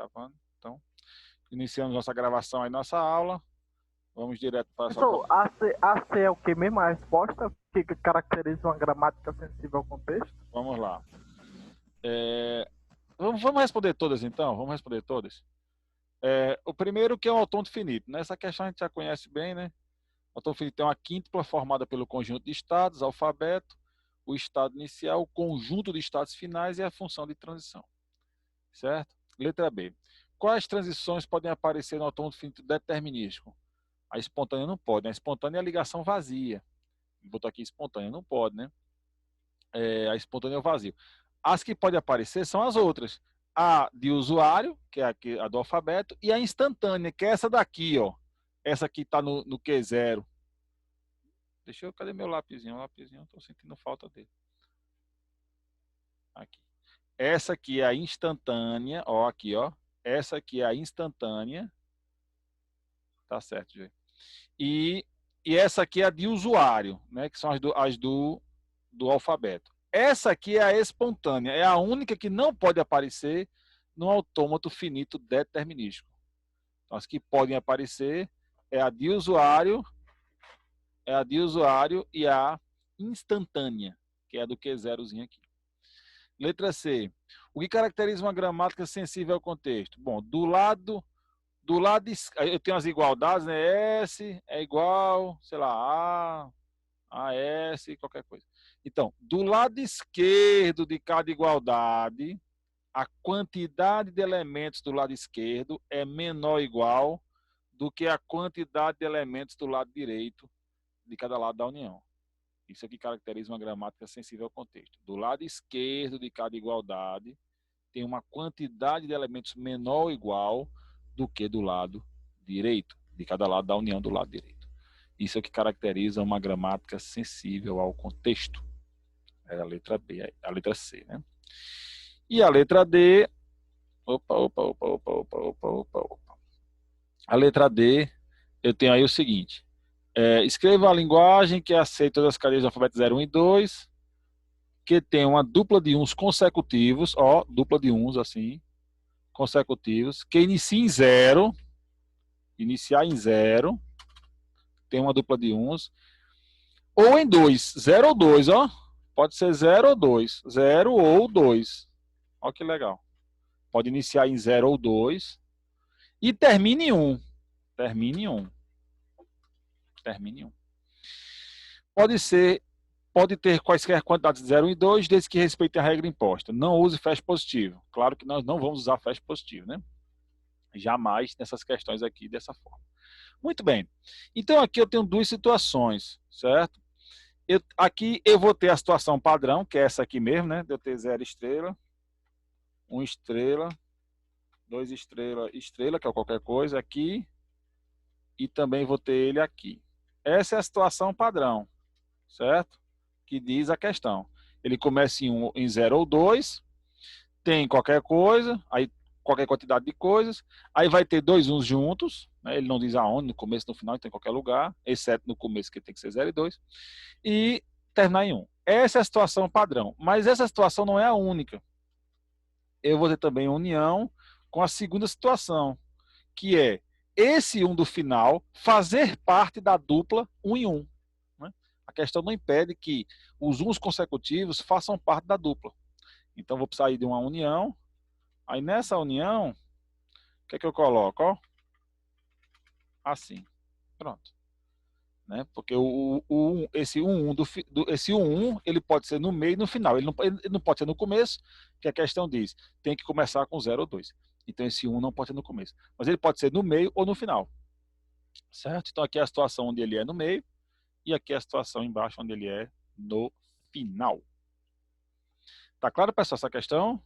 gravando. Então, iniciamos nossa gravação aí, nossa aula. Vamos direto para a Professor, AC é o que mesmo? A resposta? O que caracteriza uma gramática sensível ao contexto? Vamos lá. Vamos responder todas, então? Vamos responder todas? O primeiro que é o autômato finito. Nessa questão a gente já conhece bem, né? O autômato finito tem uma quíntupla formada pelo conjunto de estados, alfabeto, o estado inicial, o conjunto de estados finais e a função de transição. Certo? Letra B. Quais transições podem aparecer no autômato finito determinístico? A espontânea não pode, né? A espontânea é a ligação vazia. Botou aqui espontânea, não pode, né? A espontânea é o vazio. As que podem aparecer são as outras. A de usuário, que é a do alfabeto, e a instantânea, que é essa daqui, ó. Essa aqui está no Q0. Cadê meu lapisinho? O lapisinho, estou sentindo falta dele. Aqui. Essa aqui é a instantânea, ó, aqui, ó. Essa aqui é a instantânea. Tá certo, gente. E essa aqui é a de usuário, né? Que são as do alfabeto. Essa aqui é a espontânea, é a única que não pode aparecer no autômato finito determinístico. Então, as que podem aparecer é a de usuário, e a instantânea, que é a do Q0zinho aqui. Letra C. O que caracteriza uma gramática sensível ao contexto? Bom, do lado eu tenho as igualdades, né? S é igual, sei lá, A S, qualquer coisa. Então, do lado esquerdo de cada igualdade, a quantidade de elementos do lado esquerdo é menor ou igual do que a quantidade de elementos do lado direito de cada lado da união. Isso aqui caracteriza uma gramática sensível ao contexto. Do lado esquerdo de cada igualdade, tem uma quantidade de elementos menor ou igual do que do lado direito, de cada lado da união do lado direito. Isso é o que caracteriza uma gramática sensível ao contexto. É a letra B, a letra C, né? E a letra D, a letra D, eu tenho aí o seguinte, escreva a linguagem que aceita todas as cadeias do alfabeto 0, 1 e 2, que tem uma dupla de uns consecutivos, ó, dupla de uns assim, consecutivos, que inicia em 0, iniciar em 0, tem uma dupla de uns, ou em 2, 0 ou 2, ó, pode ser 0 ou 2, 0 ou 2, ó que legal. Pode iniciar em 0 ou 2 e termine em 1. Termine em 1. Termine em 1. Pode ter quaisquer quantidades de 0 e 2, desde que respeite a regra imposta. Não use flash positivo. Claro que nós não vamos usar flash positivo, né? Jamais nessas questões aqui dessa forma. Muito bem. Então aqui eu tenho duas situações, certo? Aqui eu vou ter a situação padrão, que é essa aqui mesmo, né? De eu ter 0 estrela, 1 estrela, 2 estrela, estrela, que é qualquer coisa aqui, e também vou ter ele aqui. Essa é a situação padrão, certo? Que diz a questão. Ele começa em 0 ou 2, tem qualquer coisa, aí qualquer quantidade de coisas, aí vai ter dois uns juntos, né? Ele não diz aonde, no começo, no final, tem em qualquer lugar, exceto no começo que tem que ser 0 e 2, e terminar em 1. Essa é a situação padrão, mas essa situação não é a única. Eu vou ter também união com a segunda situação, que é esse 1 do final fazer parte da dupla 1 em 1. Né? A questão não impede que os uns consecutivos façam parte da dupla. Então, vou precisar de uma união. Aí, nessa união, o que é que eu coloco? Ó, assim. Pronto. Né? Porque esse 1, esse 1, ele pode ser no meio e no final. Ele não pode ser no começo, que a questão diz, tem que começar com 0 ou 2. Então, esse 1 não pode ser no começo. Mas ele pode ser no meio ou no final. Certo? Então, aqui é a situação onde ele é no meio, e aqui é a situação embaixo onde ele é no final. Tá claro, pessoal, essa questão?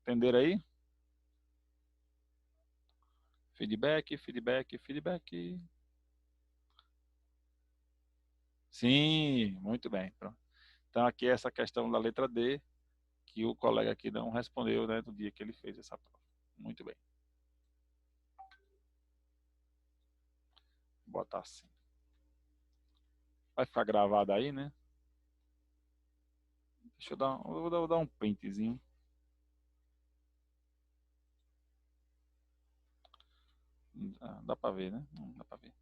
Entenderam aí? Feedback, feedback, feedback. Sim, muito bem. Pronto. Então, aqui é essa questão da letra D, que o colega aqui não respondeu, né, do dia que ele fez essa prova. Muito bem. Vou botar assim. Vai ficar gravado aí, né? Deixa eu vou dar um printzinho. Dá para ver, né? Não dá para ver.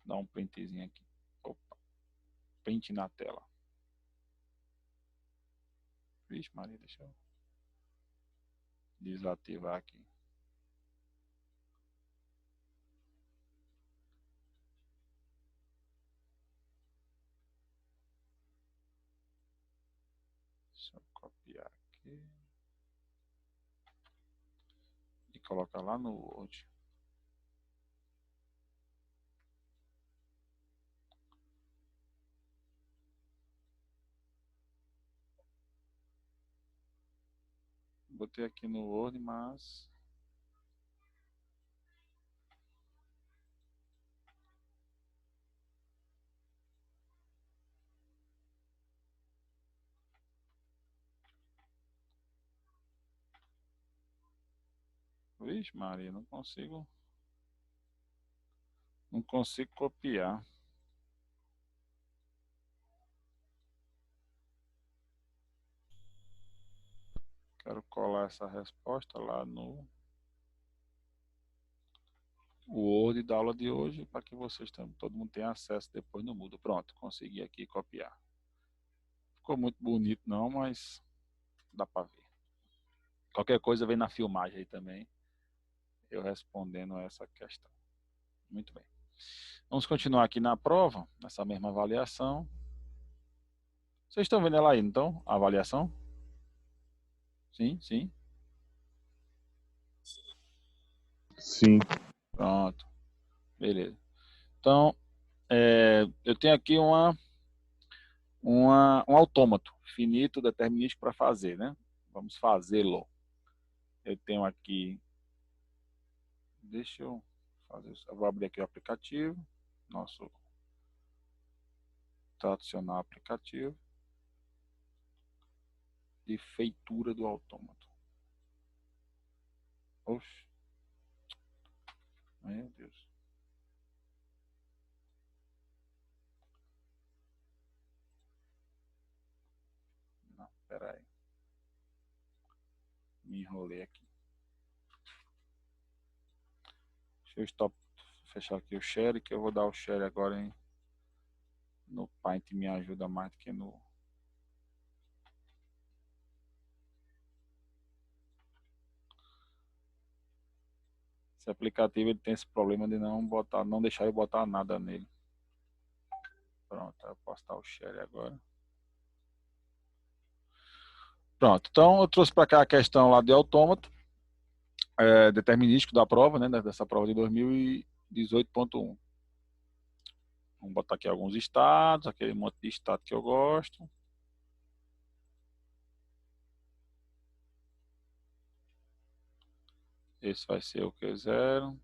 Dá um printzinho aqui. Opa. Print na tela. Vixe, Maria, deixa eu desativar aqui. Deixa eu copiar aqui. E colocar lá no Word. Botei aqui no Word, mas... Vixe, Maria, não consigo copiar. Quero colar essa resposta lá no Word da aula de hoje para que vocês também, todo mundo tenha acesso depois no Moodle. Pronto, consegui aqui copiar. Ficou muito bonito não, mas dá para ver. Qualquer coisa vem na filmagem aí também, eu respondendo a essa questão. Muito bem. Vamos continuar aqui na prova, nessa mesma avaliação. Vocês estão vendo ela aí, então? A avaliação? Sim, sim. Sim. Pronto. Beleza. Então, eu tenho aqui um autômato finito determinístico para fazer, né? Vamos fazê-lo. Eu tenho aqui, deixa eu fazer isso. Eu vou abrir aqui o aplicativo, nosso tradicional aplicativo de feitura do autômato. Oxe. Meu Deus. Não, pera aí. Me enrolei aqui. Deixa eu fechar aqui o share, que eu vou dar o share agora no Paint, me ajuda mais do que no... Esse aplicativo ele tem esse problema de não deixar eu botar nada nele. Pronto, eu posso dar o share agora. Pronto, então eu trouxe para cá a questão lá de autômato, determinístico da prova, né, dessa prova de 2018.1. Vamos botar aqui alguns estados, aquele monte de estado que eu gosto. Esse vai ser o Q0.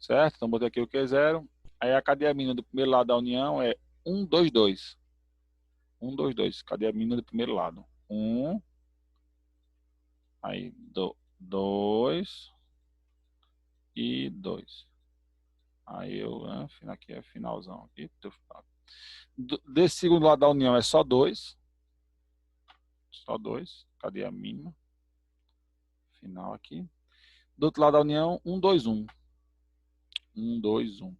Certo? Então botei aqui o Q0. Aí a cadeia mínima do primeiro lado da união é 1, 2, 2. 1, 2, 2. Cadeia mínima do primeiro lado. 1. Aí 2 e 2. Aí eu, aqui é finalzão. Aqui, desse segundo lado da união é só 2. Só 2. Cadeia mínima. Final aqui. Do outro lado da união, 1, 2, 1. 1, 2, 1.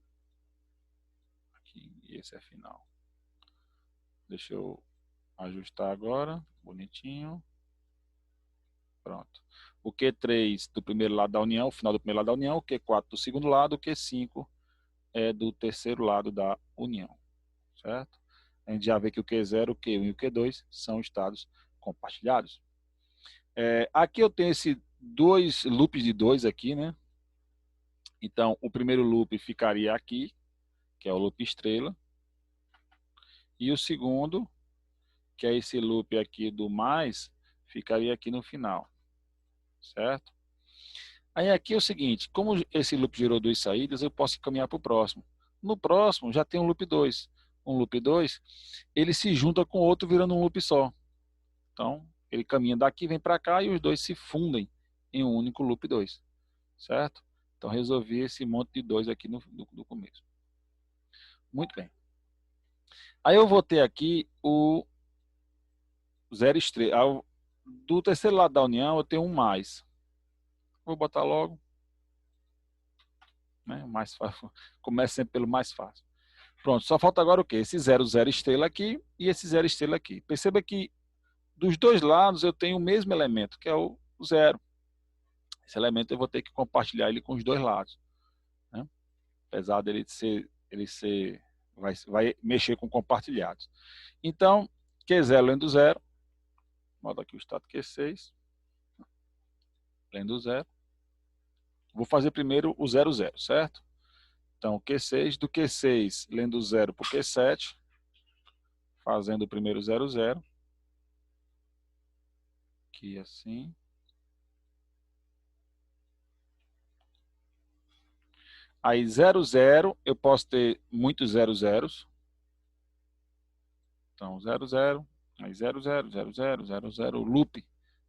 Aqui, e esse é final. Deixa eu ajustar agora. Bonitinho. Pronto. O Q3 do primeiro lado da união, o final do primeiro lado da união, o Q4 do segundo lado, o Q5 é do terceiro lado da união. Certo? A gente já vê que o Q0, o Q1 e o Q2 são estados compartilhados. Aqui eu tenho esses dois loops de 2 aqui, né? Então, o primeiro loop ficaria aqui, que é o loop estrela. E o segundo, que é esse loop aqui do mais, ficaria aqui no final. Certo? Aí aqui é o seguinte, como esse loop gerou 2 saídas, eu posso caminhar para o próximo. No próximo já tem um loop 2. Um loop 2, ele se junta com o outro virando um loop só. Então, ele caminha daqui, vem para cá e os dois se fundem em um único loop 2. Certo? Então, resolvi esse monte de 2 aqui no começo. Muito bem. Aí eu vou ter aqui o 0 estrela. do terceiro lado da união eu tenho um mais. Vou botar logo. Né? Mais fácil. Começa sempre pelo mais fácil. Pronto, só falta agora o quê? Esse 0, 0 estrela aqui e esse 0 estrela aqui. Perceba que dos dois lados eu tenho o mesmo elemento, que é o 0. Esse elemento eu vou ter que compartilhar ele com os dois lados. Né? Apesar dele ser vai mexer com compartilhados. Então, Q0 lendo 0, modo aqui o estado Q6, lendo 0. Vou fazer primeiro o 0, 0, certo? Então, Q6, do Q6 lendo 0 para o Q7, fazendo o primeiro 0, 0. Aqui assim. Aí 0, 0, eu posso ter muitos 0, 0. Então 0, 0, aí 0, 0, 0, 0, 0, 0, loop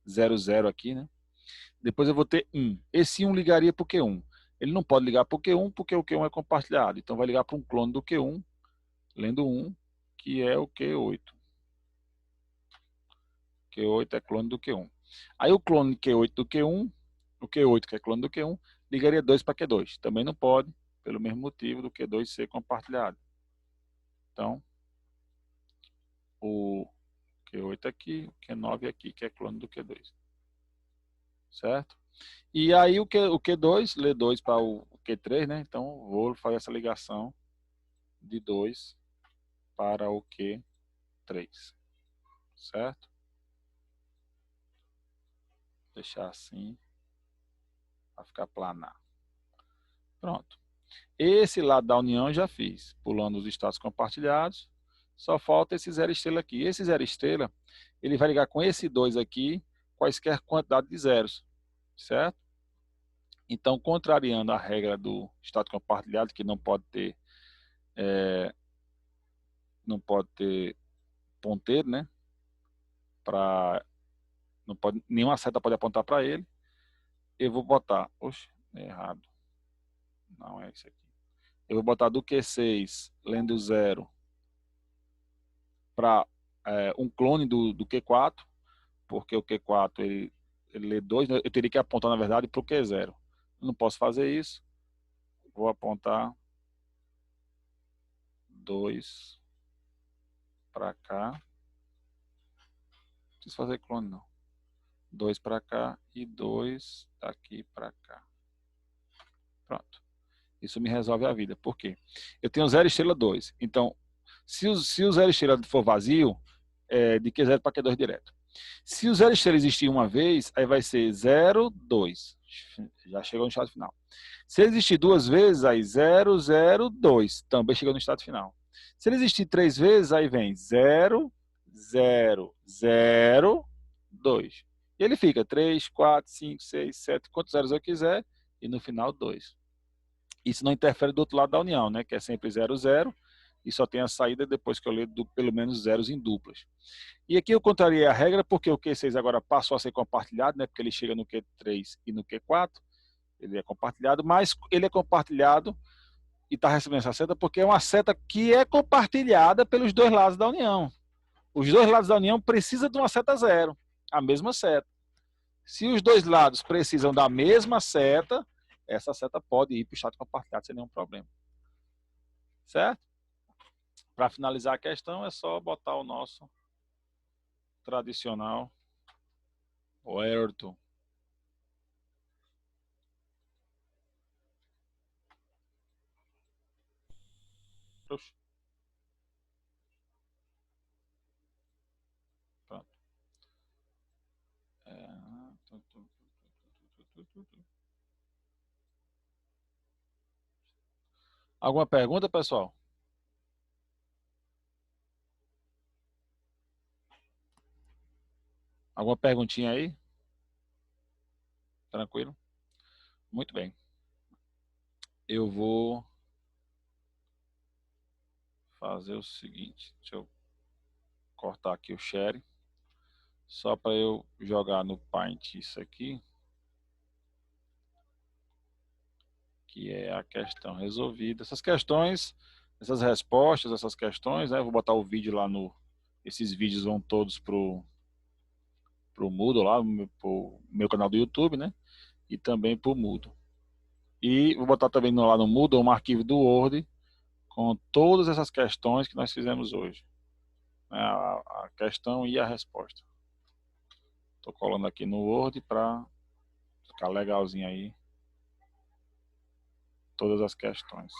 0, 0 aqui, né? Depois eu vou ter 1. Esse 1 ligaria para o Q1. Ele não pode ligar para o Q1 porque o Q1 é compartilhado. Então vai ligar para um clone do Q1, lendo 1, que é o Q8. Q8 é clone do Q1. Aí o clone Q8 do Q1, o Q8 que é clone do Q1, ligaria 2 para Q2. Também não pode, pelo mesmo motivo do Q2 ser compartilhado. Então, o Q8 aqui, o Q9 aqui, que é clone do Q2. Certo? E aí o Q2, lê 2 para o Q3, né? Então, vou fazer essa ligação de 2 para o Q3. Certo? Deixar assim, para ficar planar. Pronto. Esse lado da união eu já fiz, pulando os estados compartilhados. Só falta esse 0 estrela aqui. Esse 0 estrela, ele vai ligar com esse 2 aqui, quaisquer quantidade de zeros. Certo? Então, contrariando a regra do estado compartilhado, que não pode ter ponteiro, né? Nenhuma seta pode apontar para ele. Eu vou botar, oxe, é errado. Não é isso aqui. Eu vou botar do Q6, lendo 0, para um clone do Q4, porque o Q4 ele lê 2, né? Eu teria que apontar, na verdade, para o Q0. Eu não posso fazer isso. Vou apontar 2 para cá. Não preciso fazer clone, não. 2 para cá e 2 daqui para cá. Pronto. Isso me resolve a vida. Por quê? Eu tenho 0 estrela 2. Então, se o 0 estrela for vazio, é de Q0 para Q2 direto. Se o 0 estrela existir uma vez, aí vai ser 0, 2. Já chegou no estado final. Se ele existir duas vezes, aí 0, 0, 2. Também chegou no estado final. Se ele existir 3 vezes, aí vem 0, 0, 0, 2. E ele fica 3, 4, 5, 6, 7, quantos zeros eu quiser, e no final 2. Isso não interfere do outro lado da união, né? Que é sempre 0, 0, e só tem a saída depois que eu ler pelo menos zeros em duplas. E aqui eu contrariei a regra porque o Q6 agora passou a ser compartilhado, né? Porque ele chega no Q3 e no Q4, ele é compartilhado, mas ele é compartilhado e está recebendo essa seta porque é uma seta que é compartilhada pelos dois lados da união. Os dois lados da união precisam de uma seta 0, a mesma seta. Se os dois lados precisam da mesma seta, essa seta pode ir para o estado compartilhado sem nenhum problema. Certo? Para finalizar a questão, é só botar o nosso tradicional where to. Pronto. Alguma pergunta, pessoal? Alguma perguntinha aí? Tranquilo? Muito bem. Eu vou fazer o seguinte. Deixa eu cortar aqui o share. Só para eu jogar no Paint isso aqui. Que é a questão resolvida. Essas questões, essas respostas, essas questões, né? Eu vou botar o vídeo lá no... Esses vídeos vão todos pro pro Moodle lá, pro meu canal do YouTube, né? E também pro Moodle. E vou botar também lá no Moodle um arquivo do Word com todas essas questões que nós fizemos hoje. A questão e a resposta. Estou colando aqui no Word para ficar legalzinho aí. Todas as questões.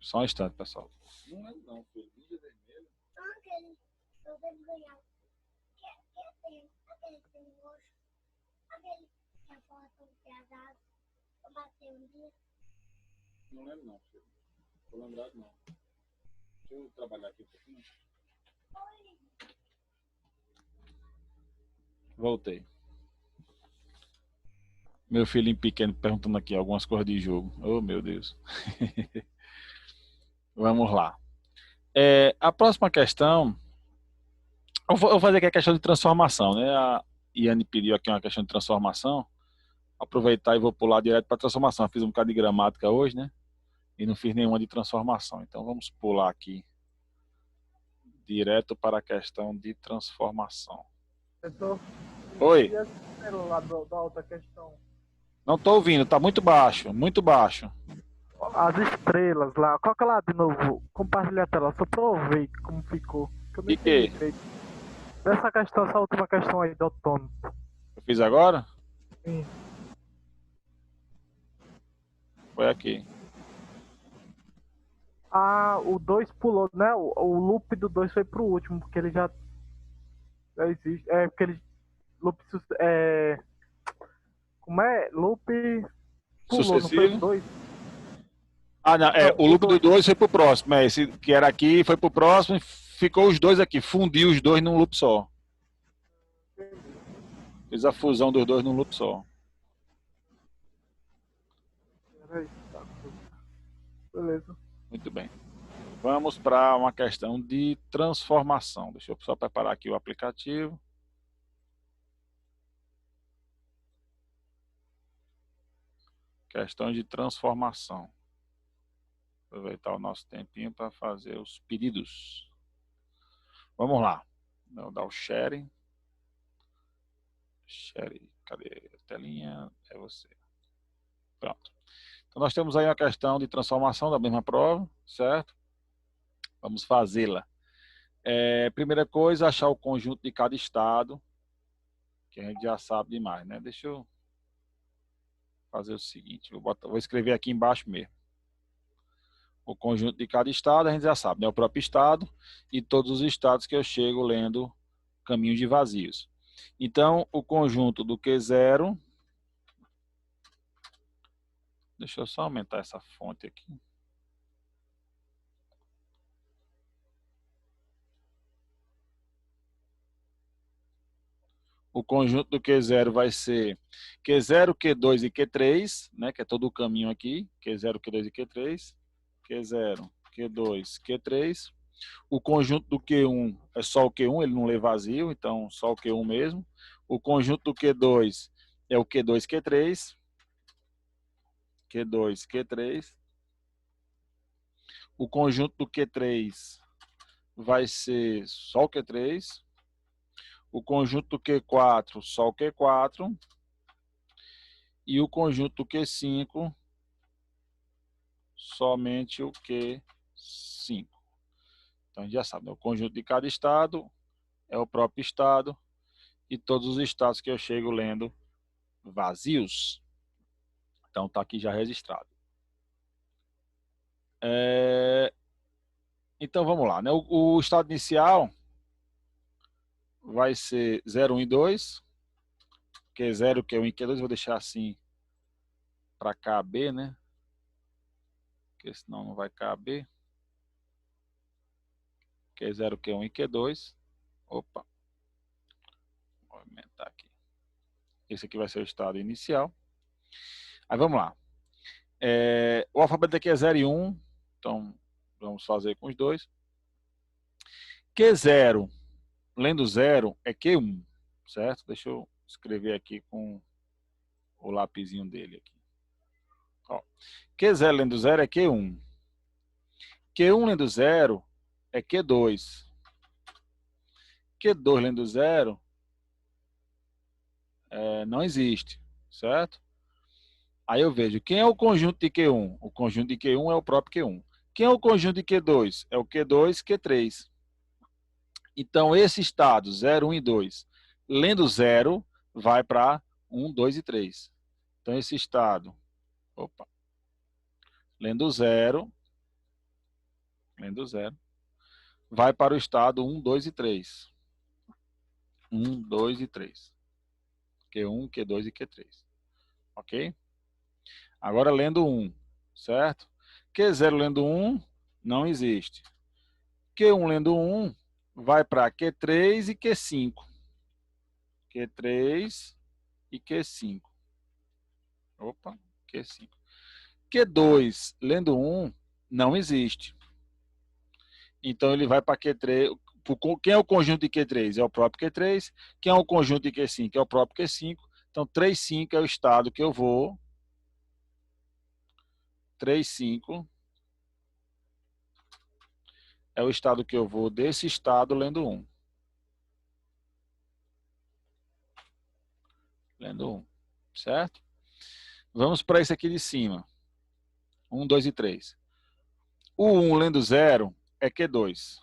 Só um instante, pessoal. Não é não, foi mídia vermelha. Aquele ganhava. Aquele tem roxo. Aquele que a foto pesada. Eu batei um dia. Não lembro não, filho. Tô lembrado não. Deixa eu trabalhar aqui um pouquinho. Voltei. Meu filhinho pequeno perguntando aqui algumas coisas de jogo. Oh, meu Deus. Vamos lá. A próxima questão, eu vou fazer aqui a questão de transformação, né? A Iane pediu aqui uma questão de transformação. Aproveitar e vou pular direto para transformação. Eu fiz um bocado de gramática hoje, né? E não fiz nenhuma de transformação. Então vamos pular aqui direto para a questão de transformação. Oi. E esse lá da outra questão? Não estou ouvindo, está muito baixo, muito baixo. As estrelas lá, coloca lá de novo, compartilha a tela, só pra eu ver como ficou. E que? Dessa questão, essa última questão aí do outono. Eu fiz agora? Sim. Foi aqui. Ah, o 2 pulou, né? O loop do 2 foi pro último, porque ele já existe. É, porque ele. Loop. Como é? Loop. Pulou, Sucessivo? não foi o 2? Ah, não, o loop do 2 foi pro próximo. Esse que era aqui foi pro próximo e ficou os dois aqui. Fundiu os dois num loop só. Fiz a fusão dos dois num loop só. Beleza. Muito bem. Vamos para uma questão de transformação. Deixa eu só preparar aqui o aplicativo. Questão de transformação. Aproveitar o nosso tempinho para fazer os pedidos. Vamos lá. Vou dar o sharing. Sharing. Cadê a telinha? É você. Pronto. Então nós temos aí uma questão de transformação da mesma prova, certo? Vamos fazê-la. Primeira coisa, achar o conjunto de cada estado, que a gente já sabe demais, né? Deixa eu fazer o seguinte, vou escrever aqui embaixo mesmo. O conjunto de cada estado, a gente já sabe, né? O próprio estado e todos os estados que eu chego lendo caminhos de vazios. Então, o conjunto do Q0, deixa eu só aumentar essa fonte aqui. O conjunto do Q0 vai ser Q0, Q2 e Q3, né, que é todo o caminho aqui, Q0, Q2 e Q3, Q0, Q2, Q3. O conjunto do Q1 é só o Q1, ele não lê vazio, então só o Q1 mesmo. O conjunto do Q2 é o Q2, Q3. Q2, Q3. O conjunto do Q3 vai ser só o Q3. O conjunto do Q4, só o Q4. E o conjunto do Q5, somente o Q5. Então, a gente já sabe, né? O conjunto de cada estado é o próprio estado e todos os estados que eu chego lendo vazios. Então, está aqui já registrado. Então, vamos lá, né? O estado inicial vai ser 0, 1 e 2. Q0, Q1 e Q2, vou deixar assim para caber, né? Porque senão não vai caber. Q0, Q1 e Q2. Opa. Vou aumentar aqui. Esse aqui vai ser o estado inicial. Aí vamos lá. O alfabeto aqui é 0 e 1. Então, vamos fazer com os dois. Q0, lendo 0, é Q1. Certo? Deixa eu escrever aqui com o lapisinho dele aqui. Ó, Q0 lendo 0 é Q1. Q1 lendo 0 é Q2. Q2 lendo 0 não existe, certo? Aí eu vejo, quem é o conjunto de Q1? O conjunto de Q1 é o próprio Q1. Quem é o conjunto de Q2? É o Q2, Q3. Então, esse estado, 0, 1 e 2, lendo 0, vai para 1, 2 e 3. Então, esse estado, lendo 0, vai para o estado 1, 2 e 3. 1, 2 e 3. Q1, Q2 e Q3. Ok? Agora, lendo 1, certo? Q0 lendo 1, não existe. Q1 lendo 1, vai para Q3 e Q5. Q3 e Q5. Opa, Q5. Q2 lendo 1, não existe. Então, ele vai para Q3. Quem é o conjunto de Q3? É o próprio Q3. Quem é o conjunto de Q5? É o próprio Q5. Então, 3, 5 é o estado que eu vou. 3, 5 é o estado que eu vou desse estado lendo 1. Lendo 1. Certo? Vamos para esse aqui de cima. 1, 2 e 3. O 1 lendo 0 é Q2.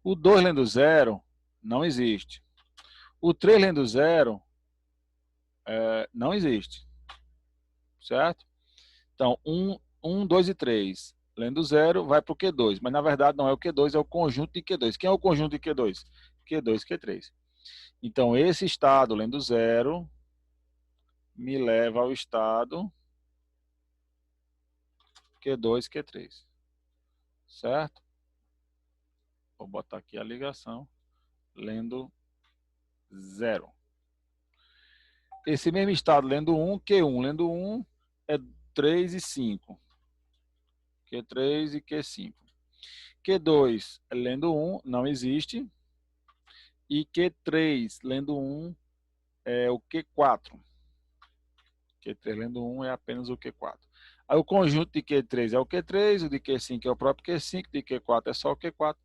O 2 lendo 0 não existe. O 3 lendo 0 não existe. Certo? Então, 1, 2 e 3. Lendo 0 vai para o Q2. Mas, na verdade, não é o Q2, é o conjunto de Q2. Quem é o conjunto de Q2? Q2, Q3. Então, esse estado, lendo 0, me leva ao estado Q2, Q3. Certo? Vou botar aqui a ligação. Lendo 0. Esse mesmo estado, lendo 1, Q1 lendo 1, é 3 e 5. Q3 e Q5. Q2 lendo 1, não existe. E Q3 lendo 1 é o Q4. Q3 lendo 1 é apenas o Q4. Aí o conjunto de Q3 é o Q3, o de Q5 é o próprio Q5, o de Q4 é só o Q4.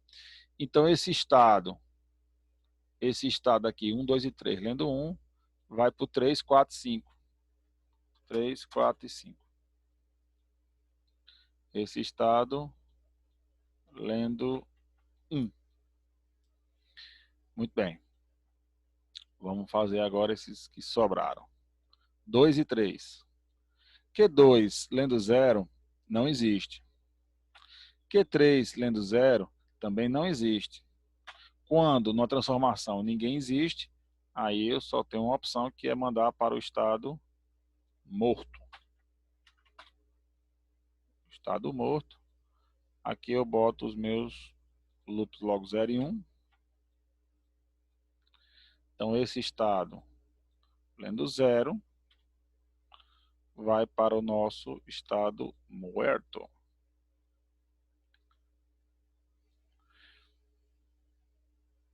Então esse estado aqui, 1, 2 e 3, lendo 1, vai para o 3, 4, 5. 3, 4 e 5. Esse estado lendo 1. Muito bem. Vamos fazer agora esses que sobraram. 2 e 3. Q2 lendo 0 não existe. Q3 lendo 0 também não existe. Quando numa transformação ninguém existe, aí eu só tenho uma opção que é mandar para o estado morto. Estado morto. Aqui eu boto os meus loops logo 0 e 1. Então esse estado lendo 0 vai para o nosso estado muerto.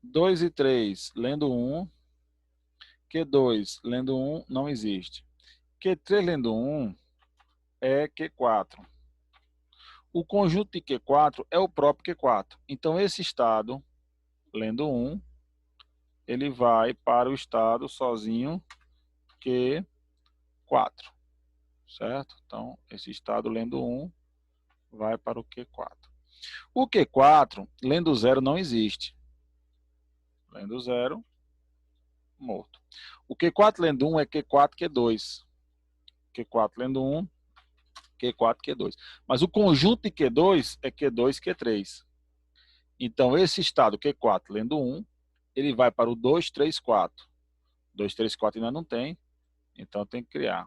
Dois e 3 lendo 1. Q2 lendo 1 não existe. Q3 lendo 1 é Q4. O conjunto de Q4 é o próprio Q4. Então esse estado, lendo 1, ele vai para o estado sozinho Q4. Certo? Então esse estado lendo 1 vai para o Q4. O Q4, lendo 0, não existe. Lendo 0, morto. O Q4 lendo 1 é Q4, Q2. Q4 lendo 1, Q4, Q2. Mas o conjunto de Q2 é Q2, Q3. Então, esse estado Q4 lendo 1, ele vai para o 2, 3, 4. 2, 3, 4 ainda não tem, então tem que criar.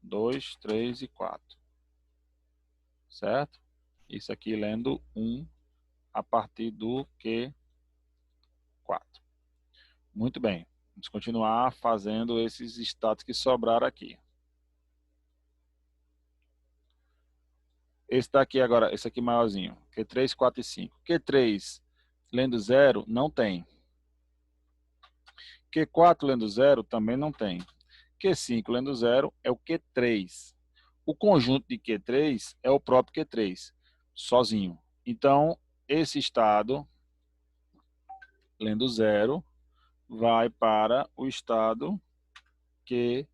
2, 3 e 4. Certo? Isso aqui lendo 1 a partir do Q4. Muito bem. Vamos continuar fazendo esses estados que sobraram aqui. Esse daqui agora, esse aqui maiorzinho. Q3, 4 e 5. Q3 lendo 0, não tem. Q4 lendo 0 também não tem. Q5 lendo 0 é o Q3. O conjunto de Q3 é o próprio Q3, sozinho. Então, esse estado, lendo 0, vai para o estado Q3,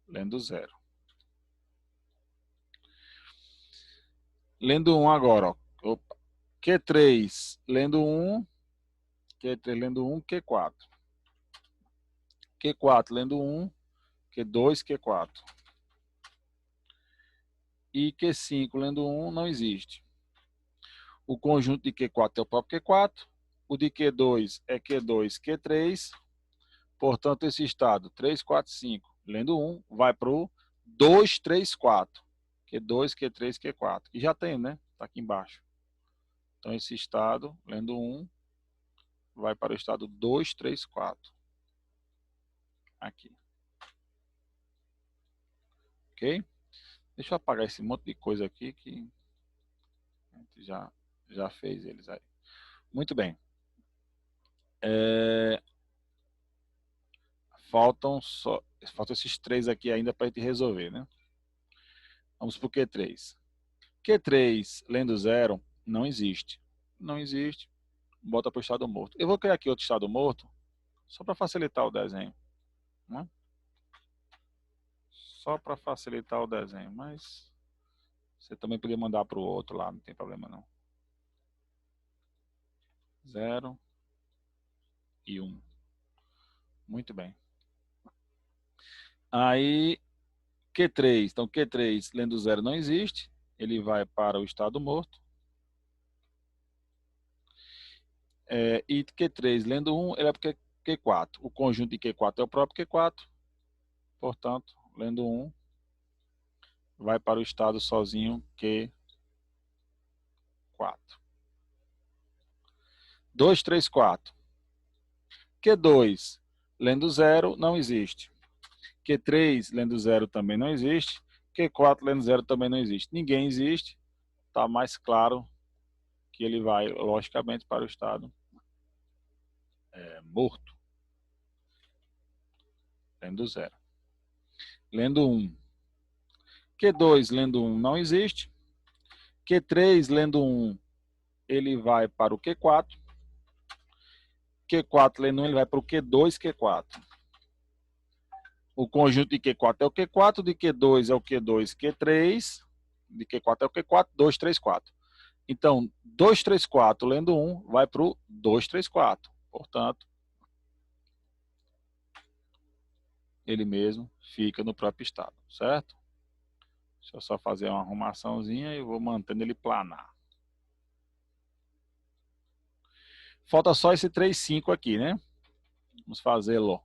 lendo 0. Lendo 1 agora, ó. Opa. Q3, lendo 1, Q3, lendo 1, Q4. Q4, lendo 1, Q2, Q4. E Q5, lendo 1, não existe. O conjunto de Q4 é o próprio Q4. O de Q2 é Q2, Q3. Portanto, esse estado 3, 4, 5, lendo 1, vai para o 2, 3, 4. Q2, Q3, Q4. E já tem, né? Está aqui embaixo. Então, esse estado, lendo 1, vai para o estado 2, 3, 4. Aqui. Ok? Deixa eu apagar esse monte de coisa aqui que a gente já fez eles aí. Muito bem. Faltam esses 3 aqui ainda para a gente resolver, né? Vamos para o Q3. Q3, lendo 0, não existe. Não existe. Bota para o estado morto. Eu vou criar aqui outro estado morto, só para facilitar o desenho. Né? Só para facilitar o desenho, mas você também poderia mandar para o outro lá, não tem problema não. 0 e 1. Muito bem. Aí, Q3. Então, Q3, lendo 0, não existe. Ele vai para o estado morto. E Q3, lendo 1, ele é porque Q4. O conjunto de Q4 é o próprio Q4. Portanto, lendo 1, vai para o estado sozinho Q4. 2, 3, 4. Q2, lendo 0, não existe. Q3, lendo 0, também não existe. Q4, lendo 0, também não existe. Ninguém existe. Está mais claro que ele vai, logicamente, para o estado morto. Lendo 0. Lendo 1. Q2, lendo 1, não existe. Q3, lendo 1, ele vai para o Q4. Q4, lendo 1, ele vai para o Q2, Q4. O conjunto de Q4 é o Q4, de Q2 é o Q2, Q3, de Q4 é o Q4, 2, 3, 4. Então, 2, 3, 4, lendo 1, vai para o 2, 3, 4. Portanto, ele mesmo fica no próprio estado, certo? Deixa eu só fazer uma arrumaçãozinha e vou mantendo ele planar. Falta só esse 3, 5 aqui, né? Vamos fazê-lo.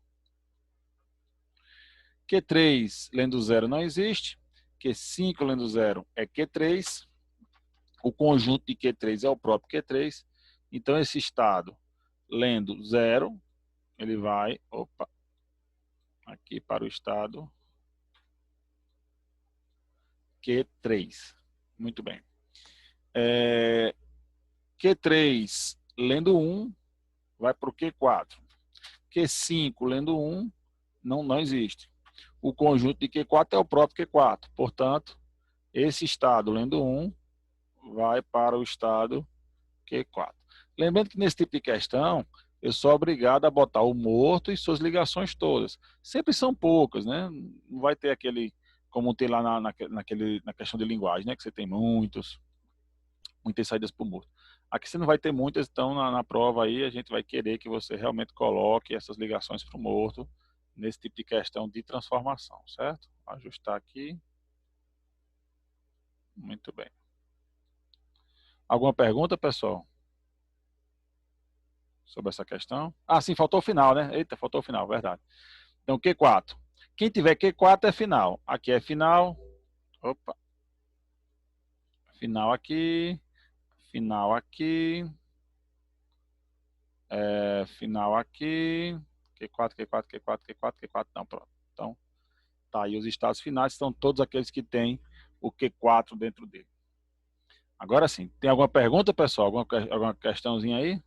Q3, lendo 0, não existe. Q5, lendo 0, é Q3. O conjunto de Q3 é o próprio Q3. Então, esse estado, lendo 0, ele vai, aqui para o estado Q3. Muito bem. Q3, lendo 1, vai para o Q4. Q5, lendo 1, não existe. O conjunto de Q4 é o próprio Q4. Portanto, esse estado, lendo 1, vai para o estado Q4. Lembrando que nesse tipo de questão, eu sou obrigado a botar o morto e suas ligações todas. Sempre são poucas, né? Não vai ter aquele, como tem lá na questão de linguagem, né? Que você tem muitas saídas para o morto. Aqui você não vai ter muitas, então na prova aí a gente vai querer que você realmente coloque essas ligações para o morto nesse tipo de questão de transformação, certo? Vou ajustar aqui. Muito bem. Alguma pergunta, pessoal? Sobre essa questão? Ah, sim, faltou o final, né? Eita, faltou o final, verdade. Então, Q4. Quem tiver Q4 é final. Aqui é final. Opa. Final aqui. Final aqui. Final aqui. Q4, Q4, Q4, Q4, Q4. Não, pronto. Então, tá aí os estados finais. São todos aqueles que têm o Q4 dentro dele. Agora sim. Tem alguma pergunta, pessoal? Alguma questãozinha aí?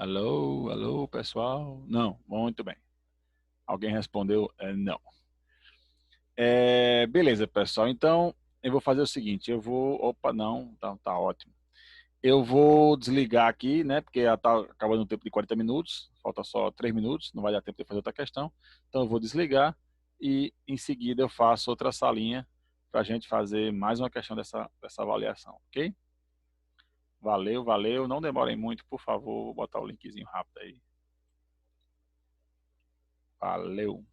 Alô, alô, pessoal? Não, muito bem. Alguém respondeu não. Beleza, pessoal. Então, eu vou fazer o seguinte, eu vou... Opa, não, tá ótimo. Eu vou desligar aqui, né? Porque já está acabando o tempo de 40 minutos. Falta só 3 minutos, não vai dar tempo de fazer outra questão. Então, eu vou desligar e, em seguida, eu faço outra salinha para a gente fazer mais uma questão dessa avaliação, ok? Valeu, valeu. Não demorem muito, por favor. Vou botar o linkzinho rápido aí. Valeu.